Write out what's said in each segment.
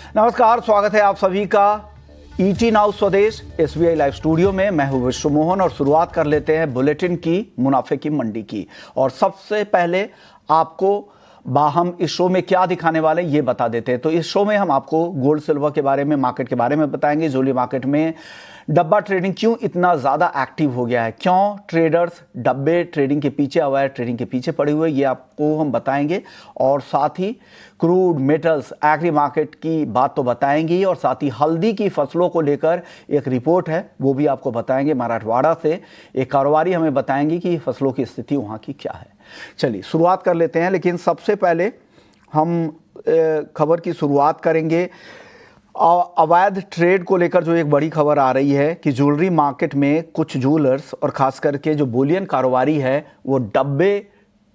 नमस्कार, स्वागत है आप सभी का ईटी नाउ स्वदेश एसबीआई लाइव स्टूडियो में। मैं हूं विश्व मोहन और शुरुआत कर लेते हैं बुलेटिन की, मुनाफे की मंडी की। और सबसे पहले आपको हम इस शो में क्या दिखाने वाले हैं ये बता देते हैं। तो इस शो में हम आपको गोल्ड सिल्वर के बारे में, मार्केट के बारे में बताएंगे। ज्वेलरी मार्केट में डब्बा ट्रेडिंग क्यों इतना ज़्यादा एक्टिव हो गया है, क्यों ट्रेडर्स डब्बे ट्रेडिंग के पीछे, अवायर ट्रेडिंग के पीछे पड़े हुए, ये आपको हम बताएंगे। और साथ ही क्रूड, मेटल्स, एग्री मार्केट की बात तो बताएंगे ही, और साथ ही हल्दी की फसलों को लेकर एक रिपोर्ट है वो भी आपको बताएंगे। मराठवाड़ा से एक कारोबारी हमें बताएंगे कि फसलों की स्थिति वहाँ की क्या है। चलिए शुरुआत कर लेते हैं, लेकिन सबसे पहले हम खबर की शुरुआत करेंगे अवैध ट्रेड को लेकर। जो एक बड़ी खबर आ रही है कि ज्वेलरी मार्केट में कुछ ज्वेलर्स और खास करके जो बुलियन कारोबारी है वो डब्बे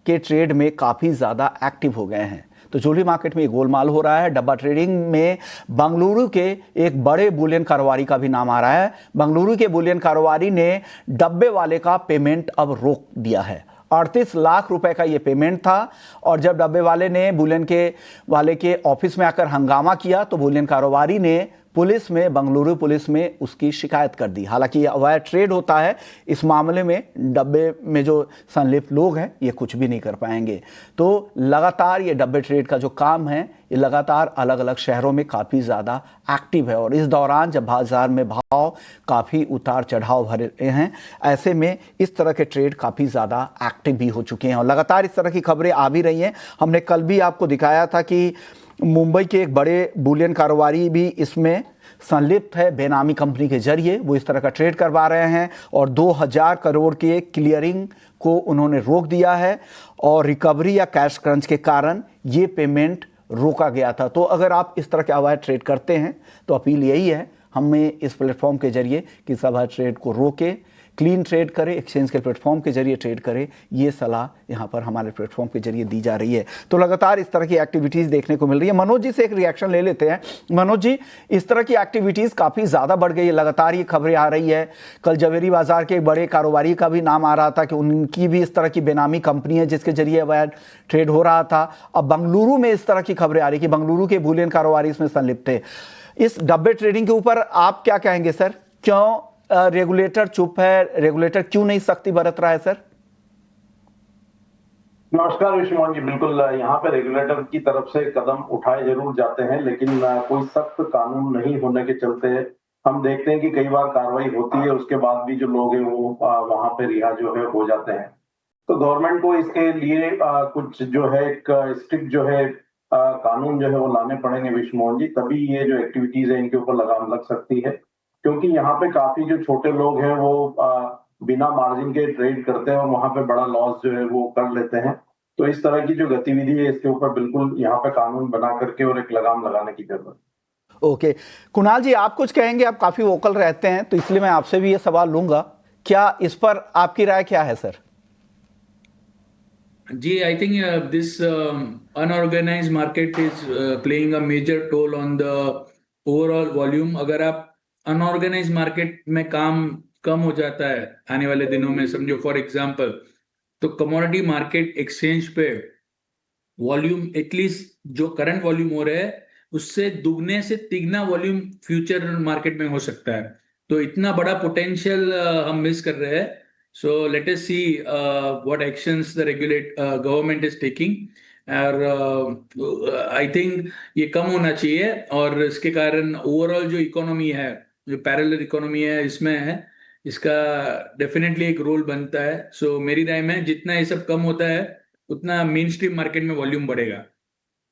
के ट्रेड में काफ़ी ज़्यादा एक्टिव हो गए हैं। तो ज्वेलरी मार्केट में गोलमाल हो रहा है। डब्बा ट्रेडिंग में बंगलुरु के एक बड़े बुलियन कारोबारी का भी नाम आ रहा है। बंगलुरु के बुलियन कारोबारी ने डब्बे वाले का पेमेंट अब रोक दिया है। 38 लाख रुपए का ये पेमेंट था, और जब डब्बे वाले ने बुलियन के वाले के ऑफिस में आकर हंगामा किया तो बुलियन कारोबारी ने पुलिस में, बंगलुरु पुलिस में उसकी शिकायत कर दी। हालांकि ये अवैध ट्रेड होता है, इस मामले में डब्बे में जो संलिप्त लोग हैं ये कुछ भी नहीं कर पाएंगे। तो लगातार ये डब्बे ट्रेड का जो काम है ये लगातार अलग अलग शहरों में काफ़ी ज़्यादा एक्टिव है, और इस दौरान जब बाजार में भाव काफ़ी उतार चढ़ाव भरे हैं, ऐसे में इस तरह के ट्रेड काफ़ी ज़्यादा एक्टिव भी हो चुके हैं और लगातार इस तरह की खबरें आ भी रही हैं। हमने कल भी आपको दिखाया था कि मुंबई के एक बड़े बुलियन कारोबारी भी इसमें संलिप्त है। बेनामी कंपनी के जरिए वो इस तरह का ट्रेड करवा रहे हैं, और 2000 करोड़ के क्लियरिंग को उन्होंने रोक दिया है, और रिकवरी या कैश क्रंच के कारण ये पेमेंट रोका गया था। तो अगर आप इस तरह के अवैध ट्रेड करते हैं तो अपील यही है हमें इस प्लेटफॉर्म के जरिए कि सब अवैध ट्रेड को रोके, क्लीन ट्रेड करें, एक्सचेंज के प्लेटफॉर्म के जरिए ट्रेड करें। ये सलाह यहाँ पर हमारे प्लेटफॉर्म के जरिए दी जा रही है। तो लगातार इस तरह की एक्टिविटीज़ देखने को मिल रही है। मनोज जी से एक रिएक्शन ले लेते हैं। मनोज जी, इस तरह की एक्टिविटीज़ काफ़ी ज़्यादा बढ़ गई है, लगातार ये खबरें आ रही है। कल जवेरी बाजार के एक बड़े कारोबारी का भी नाम आ रहा था कि उनकी भी इस तरह की बेनामी कंपनी है जिसके जरिए अवैध ट्रेड हो रहा था। अब बंगलुरु में इस तरह की खबरें आ रही कि बंगलुरु के बुलियन कारोबारी इसमें संलिप्त थे। इस डब्बे ट्रेडिंग के ऊपर आप क्या कहेंगे सर? क्यों रेगुलेटर चुप है, रेगुलेटर क्यों नहीं सख्ती बरत रहा है सर? नमस्कार विश्वमोहन जी, बिल्कुल यहाँ पे रेगुलेटर की तरफ से कदम उठाए जरूर जाते हैं, लेकिन कोई सख्त कानून नहीं होने के चलते हम देखते हैं कि कई बार कार्रवाई होती है, उसके बाद भी जो लोग हैं वो वहां पे रिहा जो है हो जाते हैं। तो गवर्नमेंट को इसके लिए कुछ जो है एक स्ट्रिक्ट जो है कानून जो है वो लाने पड़ेंगे विश्वमोहन जी, तभी ये जो एक्टिविटीज है इनके ऊपर लगाम लग सकती है। क्योंकि यहाँ पे काफी जो छोटे लोग हैं वो बिना मार्जिन के ट्रेड करते हैं और वहां पे बड़ा लॉस जो है वो कर लेते हैं। तो इस तरह की जो गतिविधि है इसके ऊपर बिल्कुल यहाँ पे कानून बना करके और एक लगाम लगाने की जरूरत है। ओके, कुणाल जी आप कुछ कहेंगे? आप काफी वोकल रहते हैं तो इसलिए मैं आपसे भी ये सवाल लूंगा, क्या इस पर आपकी राय क्या है सर? जी, I think this unorganized market is playing a major toll on the overall volume. अगर आप unorganized market में काम कम हो जाता है आने वाले दिनों में, समझो फॉर एग्जांपल, तो कमोडिटी मार्केट एक्सचेंज पे वॉल्यूम एटलीस्ट जो करंट वॉल्यूम हो रहा है उससे दुगने से तिगना वॉल्यूम फ्यूचर मार्केट में हो सकता है। तो इतना बड़ा पोटेंशियल हम मिस कर रहे हैं। So let us see what actions the government is taking, और I think ये कम होना चाहिए, और इसके कारण ओवरऑल जो इकोनॉमी है, जो पैरेलल इकोनॉमी है, इसमें है इसका डेफिनेटली एक रोल बनता है। सो मेरी राय में जितना ये सब कम होता है उतना मेन स्ट्रीम मार्केट में वॉल्यूम बढ़ेगा।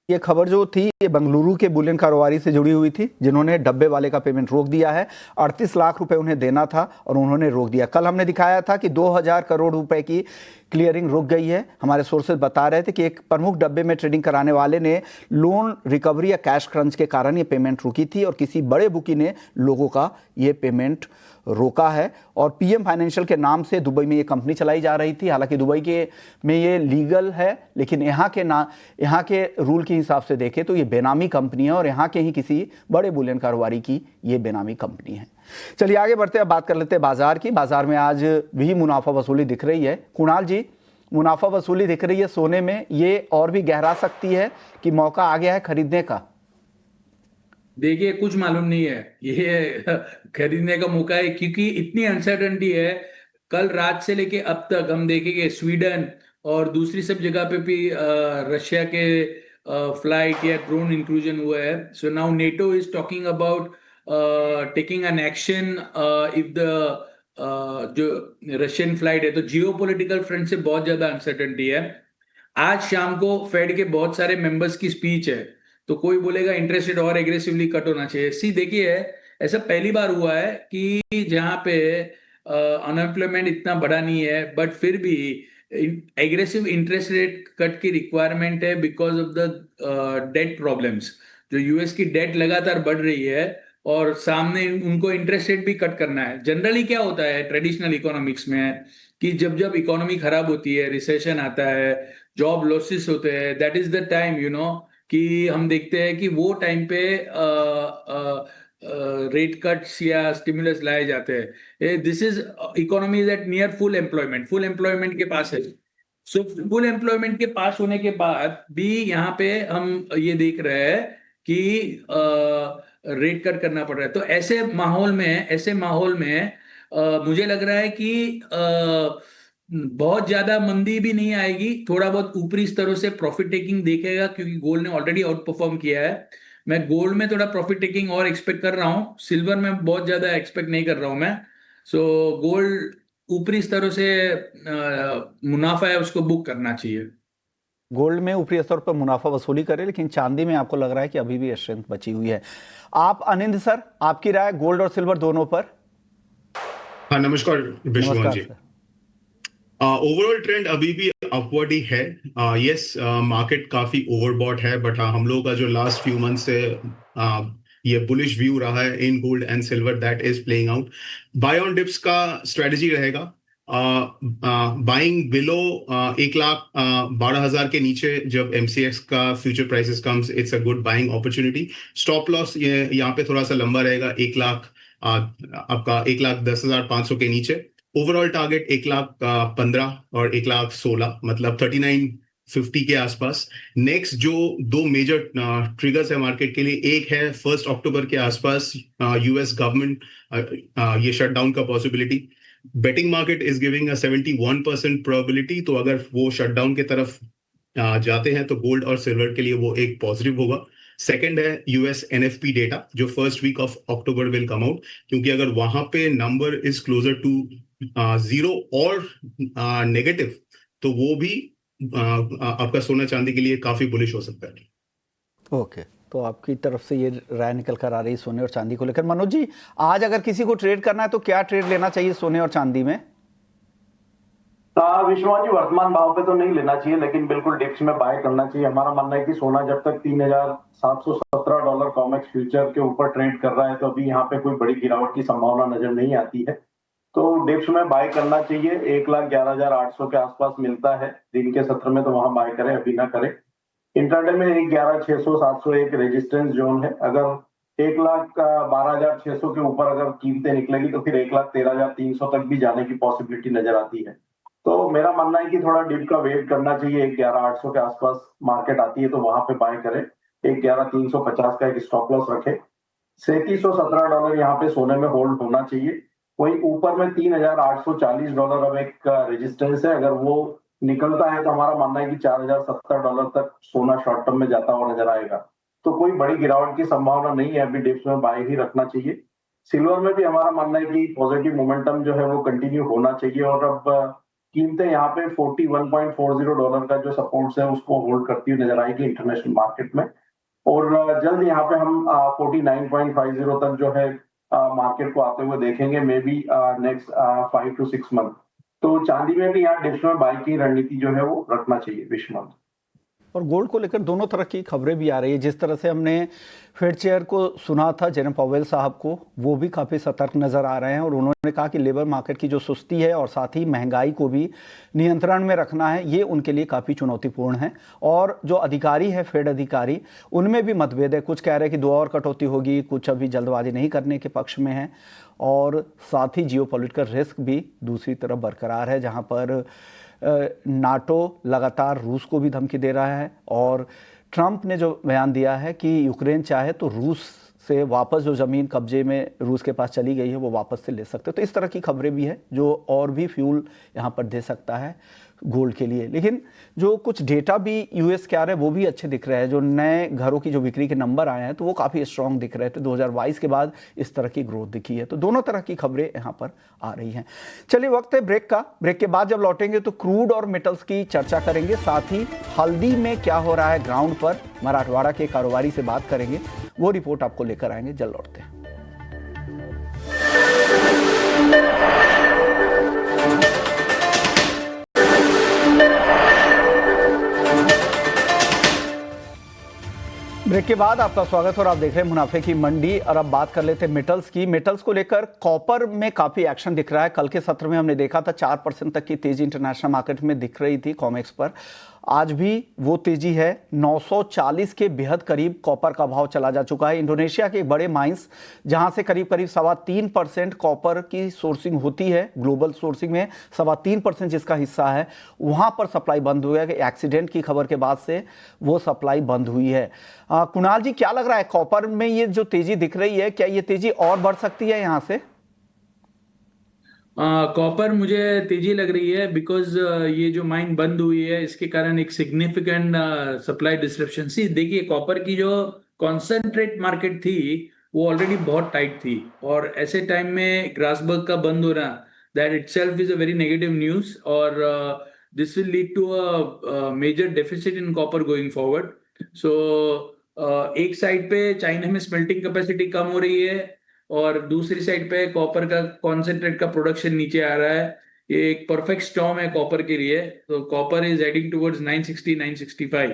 ये खबर जो थी ये बंगलुरु के बुलियन कारोबारी से जुड़ी हुई थी जिन्होंने डब्बे वाले का पेमेंट रोक दिया है। 38 लाख रुपए उन्हें देना था और उन्होंने रोक दिया। कल हमने दिखाया था कि 2000 करोड़ रुपए की क्लियरिंग रुक गई है। हमारे सोर्सेज बता रहे थे कि एक प्रमुख डब्बे में ट्रेडिंग कराने वाले ने लोन रिकवरी या कैश क्रंच के कारण ये पेमेंट रुकी थी, और किसी बड़े बुकी ने लोगों का ये पेमेंट रोका है। और पीएम फाइनेंशियल के नाम से दुबई में ये कंपनी चलाई जा रही थी। हालांकि दुबई के में ये लीगल है, लेकिन यहाँ के रूल के हिसाब से देखें तो ये बेनामी कंपनी है, और यहाँ के ही किसी बड़े बुलियन कारोबारी की ये बेनामी कंपनी है। चलिए आगे बढ़ते हैं, बात कर लेते हैं बाजार की। बाजार में आज भी मुनाफा वसूली दिख रही है। कुणाल जी, मुनाफा वसूली दिख रही है सोने में, ये और भी गहरा सकती है कि मौका आ गया है खरीदने का? देखिए कुछ मालूम नहीं है, ये खरीदने का मौका है क्योंकि इतनी अनसर्टेनिटी है। कल रात से लेके अब तक हम देखेंगे स्वीडन और दूसरी सब जगह पे भी रशिया के फ्लाइट या ड्रोन इंक्लूजन हुआ है। So now NATO is talking about taking an action if the जो रशियन फ्लाइट है। तो जियो पोलिटिकल फ्रंट से बहुत ज्यादा अनसर्टेनिटी है। आज शाम को फेड के बहुत सारे मेंबर्स की स्पीच है, तो कोई बोलेगा इंटरेस्ट रेट और एग्रेसिवली कट होना चाहिए। सी देखिए, ऐसा पहली बार हुआ है कि जहां पे अनएम्प्लॉयमेंट इतना बड़ा नहीं है, बट फिर भी एग्रेसिव इंटरेस्ट रेट कट की रिक्वायरमेंट है because of the debt problems. जो यूएस की डेट लगातार बढ़ रही है और सामने उनको इंटरेस्ट रेट भी कट करना है। जनरली क्या होता है ट्रेडिशनल इकोनॉमिक्स में कि जब जब इकोनॉमी खराब होती है, रिसेशन आता है, जॉब लॉसेस होते हैं, दैट इज द टाइम कि हम देखते हैं कि वो टाइम पे रेट कट्स या स्टिमुलस लाए जाते हैं। This is economy is at near full employment, full employment के पास है। सो फुल एम्प्लॉयमेंट के पास होने के बाद भी यहाँ पे हम ये देख रहे हैं कि रेट कट करना पड़ रहा है। तो ऐसे माहौल में मुझे लग रहा है कि बहुत ज्यादा मंदी भी नहीं आएगी, थोड़ा बहुत ऊपरी स्तरों से प्रॉफिट टेकिंग देखेगा क्योंकि गोल्ड ने ऑलरेडी आउट परफॉर्म किया है। मैं गोल्ड में थोड़ा प्रॉफिट टेकिंग और एक्सपेक्ट कर रहा हूँ, सिल्वर में बहुत ज्यादा एक्सपेक्ट नहीं कर रहा हूं मैं। सो गोल्ड ऊपरी स्तरों से मुनाफा है उसको बुक करना चाहिए। गोल्ड में ऊपरी स्तर पर मुनाफा वसूली करे, लेकिन चांदी में आपको लग रहा है कि अभी भी स्ट्रेंथ बची हुई है। आप अनिंद सर, आपकी राय गोल्ड और सिल्वर दोनों पर? हाँ, नमस्कार विश्वमोहन नमस्कार जी। सर। ओवरऑल ट्रेंड अभी भी अपवर्ड ही है। यस, मार्केट काफी ओवरबॉट है, बट हाँ, हम लोगों का जो लास्ट फ्यू मंथ से ये बुलिश व्यू रहा है in gold and silver, that is playing out. Buy on dips का स्ट्रेटजी रहेगा। बाइंग बिलो 1,12,000 के नीचे जब एमसीएक्स का future prices comes, it's a good buying opportunity. Stop loss यहाँ पे थोड़ा सा लंबा रहेगा, 1,00,000 आपका 1,10,500 के नीचे। ओवरऑल टारगेट 1,15,000 और 1,16,000, मतलब 3950 के आसपास। नेक्स्ट जो दो मेजर ट्रिगर्स है मार्केट के लिए, एक है 1 अक्टूबर के आसपास यूएस गवर्नमेंट ये शटडाउन का possibility. Betting market is giving a 71% probability, तो अगर वो शटडाउन की तरफ जाते हैं तो गोल्ड और सिल्वर के लिए वो एक पॉजिटिव होगा। सेकंड है यूएस एनएफपी डेटा, जो first week of October will come out, क्योंकि अगर वहां पे नंबर इज क्लोजर टू 0 और नेगेटिव, तो वो भी आपका सोना चांदी के लिए काफी बुलिश हो सकता है। ओके, तो आपकी तरफ से ये राय निकल कर आ रही है सोने और चांदी को लेकर। मनोज जी, आज अगर किसी को ट्रेड करना है तो क्या ट्रेड लेना चाहिए सोने और चांदी में? विश्वनाथ जी, वर्तमान भाव पे तो नहीं लेना चाहिए, लेकिन बिल्कुल डिप्स में बाय करना चाहिए। हमारा मानना है कि सोना जब तक $3,717 कॉमेक्स फ्यूचर के ऊपर ट्रेड कर रहा है, तो अभी यहाँ पे कोई बड़ी गिरावट की संभावना नजर नहीं आती है। तो डिप्स में बाय करना चाहिए। 1,11,800 के आसपास मिलता है दिन के सत्र में, तो वहां बाय करें, अभी ना करें। इंट्राडे में 1,11,600-700 एक रेजिस्टेंस जोन है। अगर 1,12,600 के ऊपर अगर कीमतें निकलेगी तो फिर 1,13,300 तक भी जाने की पॉसिबिलिटी नजर आती है। तो मेरा मानना है कि थोड़ा डिप का वेट करना चाहिए। 1,11,800 के आसपास मार्केट आती है तो वहां पे बाय करें। 1,11,350 का एक स्टॉप लॉस रखे। $3,717 यहाँ पे सोने में होल्ड होना चाहिए। वही ऊपर में $3,840 अब एक रेजिस्टेंस है। अगर वो निकलता है तो हमारा मानना है कि $4,070 तक सोना शॉर्ट टर्म में जाता हुआ नजर आएगा। तो कोई बड़ी गिरावट की संभावना नहीं है, अभी डिप्स में बाय ही रखना चाहिए। सिल्वर में भी हमारा मानना है कि पॉजिटिव मोमेंटम जो है वो कंटिन्यू होना चाहिए, और अब कीमतें यहाँ पे $41.40 का जो सपोर्ट है उसको होल्ड करती हुई नजर आएगी इंटरनेशनल मार्केट में। और जल्द यहाँ पे हम 49.50 तक जो है मार्केट को आते हुए देखेंगे, may be next 5 to 6 month. तो चांदी में भी यहाँ डिप्स में बाय की रणनीति जो है वो रखना चाहिए विश्वनाथ। और गोल्ड को लेकर दोनों तरह की खबरें भी आ रही है। जिस तरह से हमने फेड चेयर को सुना था, जेरम पावेल साहब को, वो भी काफ़ी सतर्क नज़र आ रहे हैं और उन्होंने कहा कि लेबर मार्केट की जो सुस्ती है और साथ ही महंगाई को भी नियंत्रण में रखना है, ये उनके लिए काफ़ी चुनौतीपूर्ण है। और जो अधिकारी है, फेड अधिकारी, उनमें भी मतभेद है। कुछ कह रहे हैं कि 2 और कटौती होगी, कुछ अभी जल्दबाजी नहीं करने के पक्ष में है। और साथ ही जियोपॉलिटिकल रिस्क भी दूसरी तरफ बरकरार है, जहाँ पर नाटो लगातार रूस को भी धमकी दे रहा है। और ट्रंप ने जो बयान दिया है कि यूक्रेन चाहे तो रूस से वापस जो ज़मीन कब्जे में रूस के पास चली गई है वो वापस से ले सकते हो। तो इस तरह की खबरें भी हैं जो और भी फ्यूल यहाँ पर दे सकता है गोल्ड के लिए। लेकिन जो कुछ डेटा भी यूएस के आ रहे हैं वो भी अच्छे दिख रहे हैं। जो नए घरों की जो बिक्री के नंबर आए हैं तो वो काफ़ी स्ट्रांग दिख रहे थे। 2022 के बाद इस तरह की ग्रोथ दिखी है। तो दोनों तरह की खबरें यहाँ पर आ रही हैं। चलिए वक्त है ब्रेक का। ब्रेक के बाद जब लौटेंगे तो क्रूड और मेटल्स की चर्चा करेंगे, साथ ही हल्दी में क्या हो रहा है ग्राउंड पर, मराठवाड़ा के कारोबारी से बात करेंगे, वो रिपोर्ट आपको लेकर आएंगे। जल्द लौटते हैं। ब्रेक के बाद आपका स्वागत और आप देख रहे हैं मुनाफे की मंडी। और अब बात कर लेते हैं मेटल्स की। मेटल्स को लेकर कॉपर में काफी एक्शन दिख रहा है। कल के सत्र में हमने देखा था 4% तक की तेजी इंटरनेशनल मार्केट में दिख रही थी कॉमेक्स पर। आज भी वो तेजी है। 940 के बेहद करीब कॉपर का भाव चला जा चुका है। इंडोनेशिया के बड़े माइंस जहां से करीब 3.25% कॉपर की सोर्सिंग होती है, ग्लोबल सोर्सिंग में 3.25% जिसका हिस्सा है, वहां पर सप्लाई बंद हुआ है। एक्सीडेंट की खबर के बाद से वो सप्लाई बंद हुई है। कुणाल जी, क्या लग रहा है कॉपर में ये जो तेजी दिख रही है, क्या ये तेजी और बढ़ सकती है यहां से? कॉपर मुझे तेजी लग रही है बिकॉज ये जो माइन बंद हुई है इसके कारण एक सिग्निफिकेंट सप्लाई डिसरप्शन। सी देखिए, कॉपर की जो कॉन्सेंट्रेट मार्केट थी वो ऑलरेडी बहुत टाइट थी, और ऐसे टाइम में ग्रासबर्ग का बंद होना, that itself is a very negative news, और this will lead to a major deficit in copper going forward. So एक साइड पे चाइना में स्मेल्टिंग कैपेसिटी कम हो रही है, और दूसरी साइड पे कॉपर का कॉन्सेंट्रेट का प्रोडक्शन नीचे आ रहा है। ये एक परफेक्ट स्टॉर्म है कॉपर के लिए। तो कॉपर इज हेडिंग टुवर्ड्स 960 965।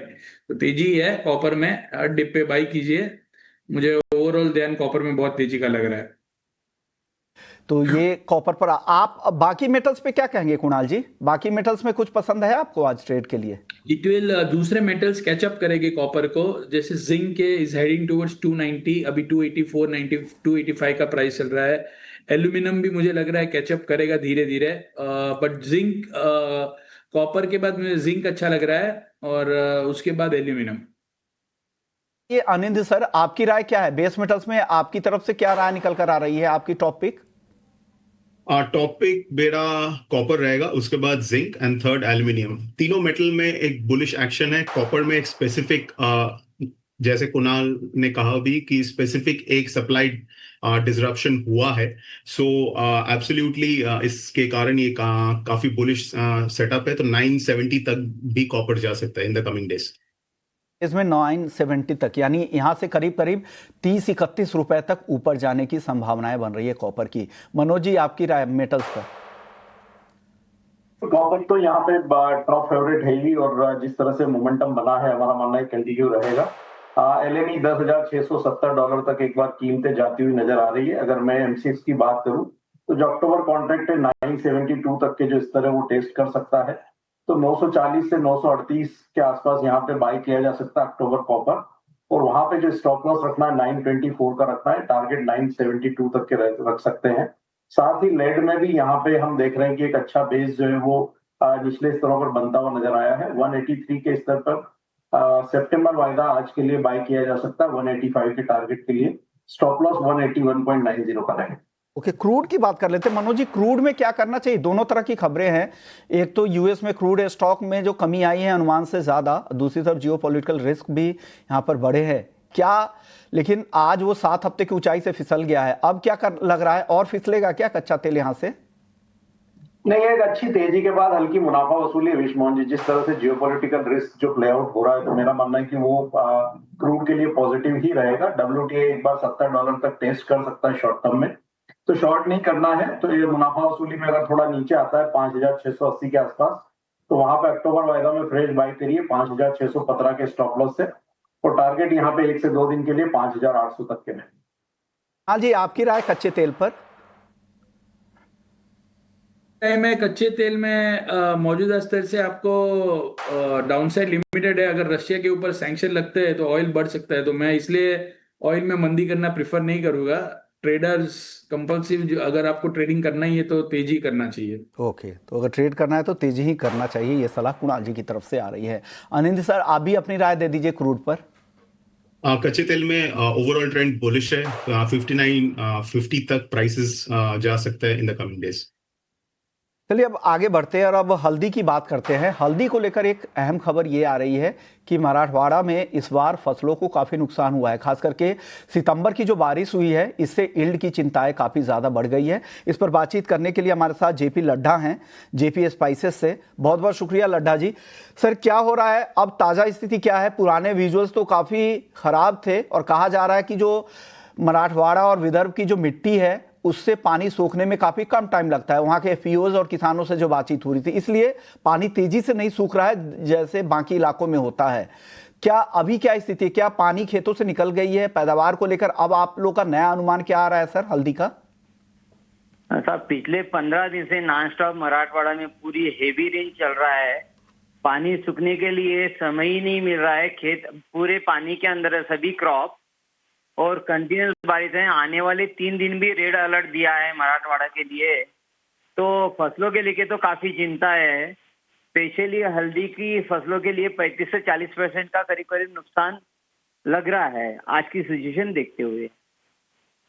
तो तेजी है कॉपर में, हर डिप पे बाई कीजिए। मुझे ओवरऑल ध्यान कॉपर में बहुत तेजी का लग रहा है। तो ये कॉपर पर आप अब बाकी मेटल्स पे क्या कहेंगे कुणाल जी? बाकी मेटल्स में कुछ पसंद है आपको आज ट्रेड के लिए? इट विल दूसरे मेटल्स कैचअप करेंगे कॉपर को। जैसे जिंक के इज हेडिंग टुवर्ड्स 290, अभी 284 90 285 का प्राइस चल रहा है। एल्यूमिनियम भी मुझे लग रहा है कैचअप करेगा धीरे धीरे, बट जिंक, कॉपर के बाद मुझे जिंक अच्छा लग रहा है, और उसके बाद एल्यूमिनियम। ये आनंद सर, आपकी राय क्या है? बेस मेटल्स में आपकी तरफ से क्या राय निकल कर आ रही है, आपकी टॉपिक? टॉपिक मेरा कॉपर रहेगा, उसके बाद जिंक एंड थर्ड एल्यूमिनियम। तीनों मेटल में एक बुलिश एक्शन है। कॉपर में एक स्पेसिफिक, जैसे कुणाल ने कहा भी कि स्पेसिफिक एक सप्लाई डिसरप्शन हुआ है। सो एब्सोल्युटली इसके कारण ये काफी बुलिश सेटअप है। तो 970 तक भी कॉपर जा सकता है इन द कमिंग डेज। इसमें 970 तक, यानी यहां से करीब करीब 30-31 रुपए तक ऊपर जाने की संभावनाएं बन रही है कॉपर की। मनोज जी, आपकी राय मेटल्स पर? कॉपर तो यहाँ पे टॉप फेवरेट है ही, और जिस तरह से मोमेंटम बना है हमारा मानना है कंटिन्यू रहेगा। LME $10,670 तक एक बार कीमतें जाती हुई नजर आ रही है। अगर मैं MCX की बात करूं तो जो अक्टूबर कॉन्ट्रैक्ट है 972 तक के जो स्तर है वो टेस्ट कर सकता है। तो 940 से 938 के आसपास यहाँ पे बाई किया जा सकता है अक्टूबर कॉपर, और वहां पे जो स्टॉप लॉस रखना है 924 का रखना है। टारगेट 972 तक के रख सकते हैं। साथ ही लेड में भी यहाँ पे हम देख रहे हैं कि एक अच्छा बेस जो है वो निचले स्तरों पर बनता हुआ नजर आया है। 183 के स्तर पर सितंबर वायदा आज के लिए बाय किया जा सकता है 185 के टारगेट के लिए। स्टॉप लॉस 181.90 का रहेगा। ओके, क्रूड की बात कर लेते हैं। मनोज जी, क्रूड में क्या करना चाहिए? दोनों तरह की खबरें हैं। एक तो यूएस में क्रूड स्टॉक में जो कमी आई है अनुमान से ज्यादा, दूसरी तरफ जियोपॉलिटिकल रिस्क भी यहाँ पर बढ़े हैं क्या? लेकिन आज वो 7 हफ्ते की ऊंचाई से फिसल गया है। अब क्या लग रहा है, और फिसलेगा क्या कच्चा तेल यहाँ से? नहीं, एक अच्छी तेजी के बाद हल्की मुनाफा वसूली है विश मोहन जी। जिस तरह से जियोपॉलिटिकल रिस्क जो प्ले आउट हो रहा है, तो मेरा मानना है कि वो क्रूड के लिए पॉजिटिव ही रहेगा। WTI एक बार $70 तक टेस्ट कर सकता है शॉर्ट टर्म में, तो शॉर्ट नहीं करना है। तो ये मुनाफा वसूली में अगर थोड़ा नीचे आता है 5,680 के आसपास, तो वहां पे अक्टूबर वायदा में फ्रेश बाई करिए 5,615 के स्टॉप लॉस से, और टारगेट यहाँ पे 1 से 2 दिन के लिए 5,800 तक के में। हाँ जी, आपकी राय कच्चे तेल पर? में कच्चे तेल में मौजूदा स्तर से आपको डाउनसाइड लिमिटेड है। अगर रशिया के ऊपर सैंक्शन लगते हैं तो ऑयल बढ़ सकता है, तो मैं इसलिए ऑयल में मंदी करना प्रिफर नहीं करूंगा। ट्रेडर्स कंपल्सिव, अगर आपको ट्रेडिंग करना ही है तो तेजी करना चाहिए। ओके, तो अगर ट्रेड करना है तो तेजी ही करना चाहिए, ये सलाह कुणाल जी की तरफ से आ रही है। अनिंद सर, आप भी अपनी राय दे दीजिए क्रूड पर। कच्चे तेल में ओवरऑल ट्रेंड बुलिश है। 59.50 तक प्राइसेस जा सकता है इन द कमिंग डेज। चलिए अब आगे बढ़ते हैं और अब हल्दी की बात करते हैं। हल्दी को लेकर एक अहम खबर ये आ रही है कि मराठवाड़ा में इस बार फसलों को काफ़ी नुकसान हुआ है। खास करके सितंबर की जो बारिश हुई है इससे यील्ड की चिंताएं काफ़ी ज़्यादा बढ़ गई है। इस पर बातचीत करने के लिए हमारे साथ जेपी लड्ढा हैं जेपी स्पाइसेस से। बहुत बहुत शुक्रिया लड्ढा जी। सर क्या हो रहा है अब, ताज़ा स्थिति क्या है? पुराने विजुअल्स तो काफ़ी ख़राब थे और कहा जा रहा है कि जो मराठवाड़ा और विदर्भ की जो मिट्टी है उससे पानी सोखने में काफी कम टाइम लगता है। वहां के एफपीओज और किसानों से जो बातचीत हो रही थी, इसलिए पानी तेजी से नहीं सूख रहा है जैसे बाकी इलाकों में होता है। क्या अभी क्या स्थिति, क्या पानी खेतों से निकल गई है? पैदावार को लेकर अब आप लोग का नया अनुमान क्या आ रहा है सर हल्दी का? साहब पिछले 15 दिन से नॉन स्टॉप मराठवाड़ा में पूरी हेवी रेन चल रहा है। पानी सूखने के लिए समय ही नहीं मिल रहा है। खेत पूरे पानी के अंदर है, सभी क्रॉप, और कंटिन्यूस बारिश है। आने वाले 3 दिन भी रेड अलर्ट दिया है मराठवाड़ा के लिए। तो फसलों के लेके तो काफी चिंता है। स्पेशली हल्दी की फसलों के लिए 35 से 40% का करीब करीब नुकसान लग रहा है आज की सिचुएशन देखते हुए।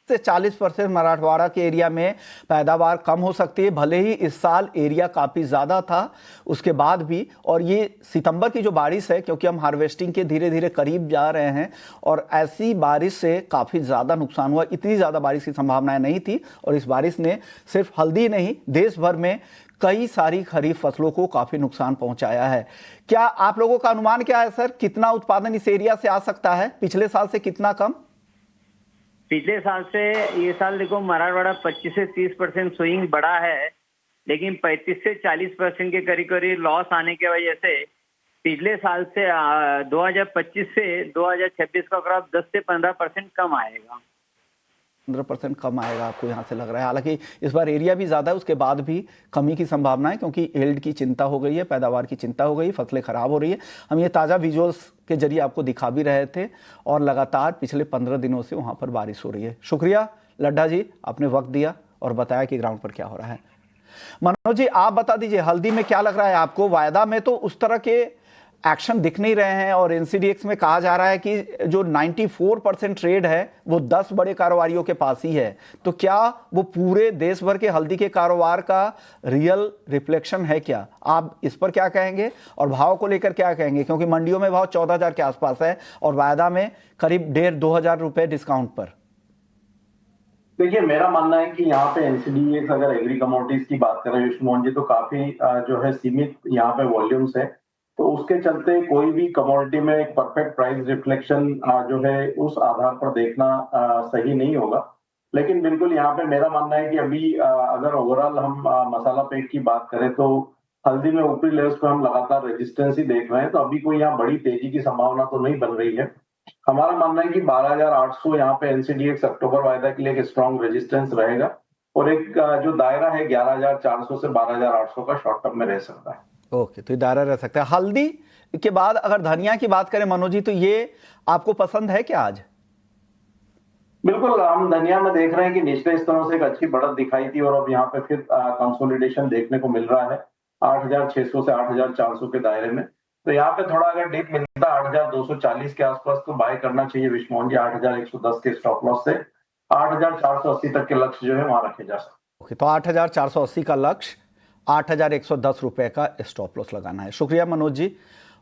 से 40% मराठवाड़ा के एरिया में पैदावार कम हो सकती है। भले ही इस साल एरिया काफ़ी ज़्यादा था उसके बाद भी, और ये सितंबर की जो बारिश है, क्योंकि हम हार्वेस्टिंग के धीरे धीरे करीब जा रहे हैं और ऐसी बारिश से काफ़ी ज़्यादा नुकसान हुआ। इतनी ज़्यादा बारिश की संभावनाएं नहीं थी और इस बारिश ने सिर्फ हल्दी नहीं देश भर में कई सारी खरीफ फसलों को काफ़ी नुकसान पहुंचाया है। क्या आप लोगों का अनुमान क्या है सर, कितना उत्पादन इस एरिया से आ सकता है? पिछले साल से कितना कम? पिछले साल से ये साल देखो मराठवाड़ा 25 से 30% स्विंग बढ़ा है, लेकिन 35 से 40% के करीब करीब लॉस आने की वजह से पिछले साल से 2025 से 2026 का क्रॉप 10 से 15% कम आएगा। 15% कम आएगा आपको यहाँ से लग रहा है। हालांकि इस बार एरिया भी ज़्यादा है, उसके बाद भी कमी की संभावना है क्योंकि यील्ड की चिंता हो गई है, पैदावार की चिंता हो गई, फसलें खराब हो रही है। हम ये ताज़ा विजुअल्स के जरिए आपको दिखा भी रहे थे और लगातार पिछले 15 दिनों से वहाँ पर बारिश हो रही है। शुक्रिया लड्ढा जी, आपने वक्त दिया और बताया कि ग्राउंड पर क्या हो रहा है। मनोज जी आप बता दीजिए हल्दी में क्या लग रहा है आपको? वायदा में तो उस तरह के एक्शन दिख नहीं रहे हैं और एनसीडीएक्स में कहा जा रहा है कि जो 94% ट्रेड है वो 10 बड़े कारोबारियों के पास ही है। तो क्या वो पूरे देश भर के हल्दी के कारोबार का रियल रिफ्लेक्शन है क्या? आप इस पर क्या कहेंगे और भाव को लेकर क्या कहेंगे? क्योंकि मंडियों में भाव 14,000 के आसपास है और वायदा में करीब 1,500-2,000 रुपए डिस्काउंट पर। देखिए मेरा मानना है कि यहाँ पे एनसीडीएक्स अगर एग्री कमोडिटीज की बात करें विष्णु जी, तो काफी जो है सीमित यहाँ पे वॉल्यूम्स है, तो उसके चलते कोई भी कमोडिटी में एक परफेक्ट प्राइस रिफ्लेक्शन जो है उस आधार पर देखना सही नहीं होगा। लेकिन बिल्कुल यहाँ पे मेरा मानना है कि अभी अगर ओवरऑल हम मसाला पैक की बात करें तो हल्दी में ऊपरी लेवल्स पे हम लगातार रेजिस्टेंस ही देख रहे हैं, तो अभी कोई यहाँ बड़ी तेजी की संभावना तो नहीं बन रही है। हमारा मानना है कि 12,800 यहाँ पे एनसीडीएक्स अक्टूबर वायदा के लिए एक स्ट्रॉन्ग रेजिस्टेंस रहेगा और एक जो दायरा है 11,400 से 12,800 का शॉर्ट टर्म में रह सकता है। ओके, तो ये दायरा रह सकता है। हल्दी के बाद अगर धनिया की बात करें मनोज जी, तो ये आपको पसंद है क्या आज? बिल्कुल, हम धनिया में देख रहे हैं कि निचले स्तरों से एक अच्छी बढ़त दिखाई थी और अब यहाँ पे फिर कंसोलिडेशन देखने को मिल रहा है 8,600 से 8,400 के दायरे में। तो यहाँ पे थोड़ा अगर डिप मिलता है 8,240 के आसपास तो बाय करना चाहिए विष्णु जी। 8,110 के स्टॉप लॉस से 8,480 तक के लक्ष्य जो है वहां रखे जा सकते। ओके, तो 8,480 का लक्ष्य, 8,110 रुपए का स्टॉप लॉस लगाना है। शुक्रिया मनोज जी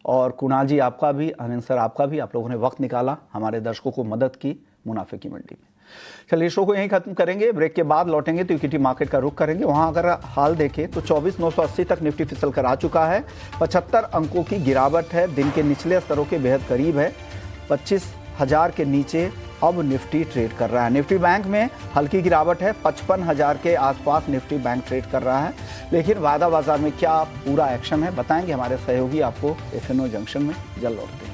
और कुणाल जी, आपका भी, अनिल सर आपका भी। आप लोगों ने वक्त निकाला, हमारे दर्शकों को मदद की मुनाफे की मंडी में। चलिए शो को यहीं खत्म करेंगे। ब्रेक के बाद लौटेंगे तो इक्विटी मार्केट का रुख करेंगे। वहां अगर हाल देखें तो 24,980 तक निफ्टी फिसल कर आ चुका है। 75 अंकों की गिरावट है, दिन के निचले स्तरों के बेहद करीब है। 25,000 के नीचे अब निफ्टी ट्रेड कर रहा है। निफ्टी बैंक में हल्की गिरावट है, 55,000 के आसपास निफ्टी बैंक ट्रेड कर रहा है। लेकिन वायदा बाजार में क्या पूरा एक्शन है बताएंगे हमारे सहयोगी आपको एफएनओ जंक्शन में। जल्द लौटते हैं।